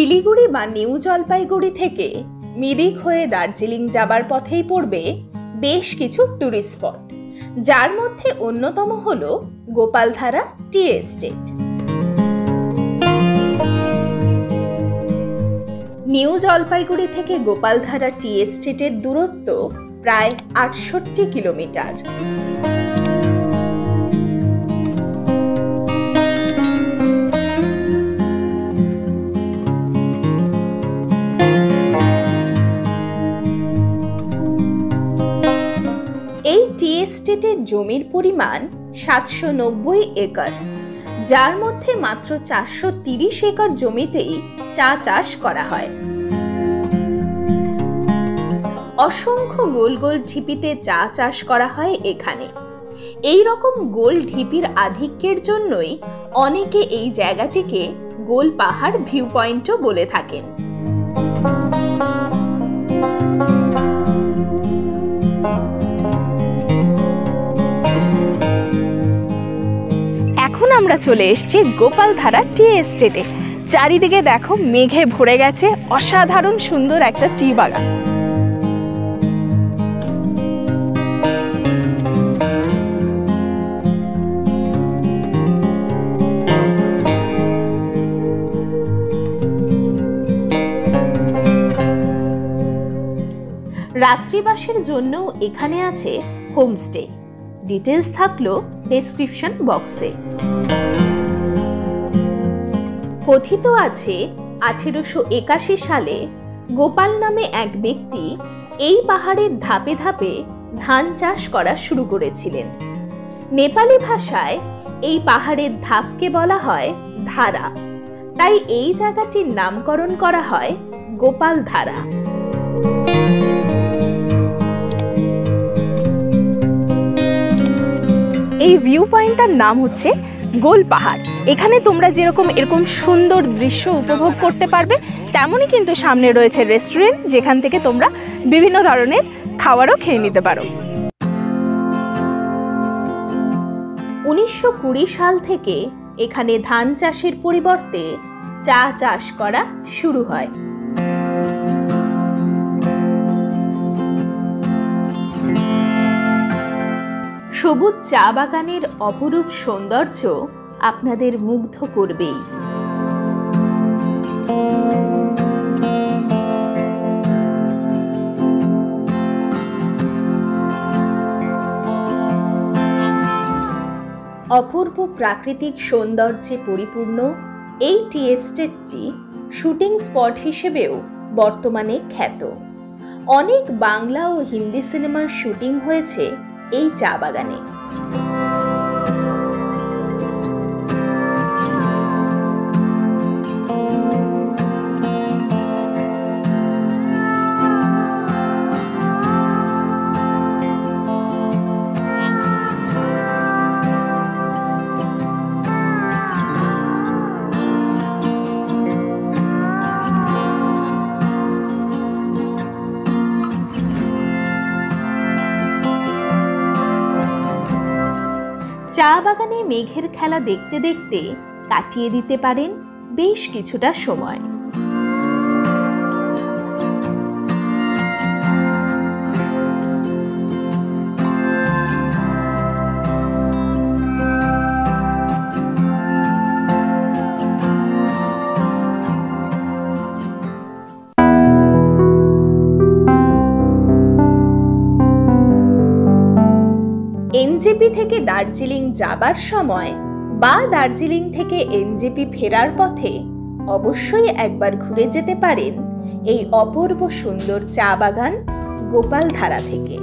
শিলিগুড়ি বা নিউ জলপাইগুড়ি থেকে মিরিক হয়ে দার্জিলিং যাবার পথেই পড়বে বেশ কিছু টুরিস্ট স্পট, যার মধ্যে অন্যতম হল Gopaldhara tea estate. New Jalpaiguri থেকে গোপালধারা টি এস্টেটের দূরত্ব প্রায় ৬৮ কিলোমিটার। এই টি এস্টেটের জমির পরিমাণ ৭৯০ একর, যার মধ্যে মাত্র ৪৩০ একর জমিতেই চা চাষ করা হয়। অসংখ্য গোল গোল ঢিপিতে চা চাষ করা হয় এখানে। এই রকম গোল ঢিপির আধিক্যের জন্যই অনেকে এই জায়গাটিকে গোল পাহাড় ভিউ পয়েন্টও বলে থাকেন। এখন আমরা চলে এসেছি গোপালধারা টি এস্টেটে। চারিদিকে দেখো মেঘে ভরে গেছে, অসাধারণ সুন্দর একটা টি বাগান। রাত্রিবাসের জন্য এখানে আছে হোমস্টে। ডিটেলস থাকলো ডেসক্রিপশন বক্সে। কথিত আছে 1881 সালে গোপাল নামে এক ব্যক্তি এই পাহাড়ের ধাপে ধাপে ধান চাষ করা শুরু করেছিলেন। নেপালি ভাষায় এই পাহাড়ের ধাপকে বলা হয় ধারা, তাই এই জায়গাটির নামকরণ করা হয় গোপালধারা। এই ভিউ পয়েন্টটার নাম হচ্ছে গোল পাহাড়। এখানে তোমরা যেরকম এরকম সুন্দর দৃশ্য উপভোগ করতে পারবে, তেমনই কিন্তু সামনে রয়েছে রেস্টুরেন্ট, যেখান থেকে তোমরা বিভিন্ন ধরনের খাবারও খেয়ে নিতে পারো। 1920 সাল থেকে এখানে ধান চাষের পরিবর্তে চা চাষ করা শুরু হয়। সবুজ চা বাগানের অপরূপ সৌন্দর্য আপনাদের মুগ্ধ করবেই। অপূর্ব প্রাকৃতিক সৌন্দর্যে পরিপূর্ণ এই টি এস্টেটটি শুটিং স্পট হিসেবেও বর্তমানে খ্যাত। অনেক বাংলা ও হিন্দি সিনেমার শুটিং হয়েছে এই চা বাগানে। চা বাগানে মেঘের খেলা দেখতে দেখতে কাটিয়ে দিতে পারেন বেশ কিছুটা সময়। এনজেপি থেকে দার্জিলিং যাবার সময় বা দার্জিলিং থেকে এনজেপি ফেরার পথে অবশ্যই একবার ঘুরে যেতে পারেন এই অপূর্ব সুন্দর চা বাগান গোপালধারা থেকে।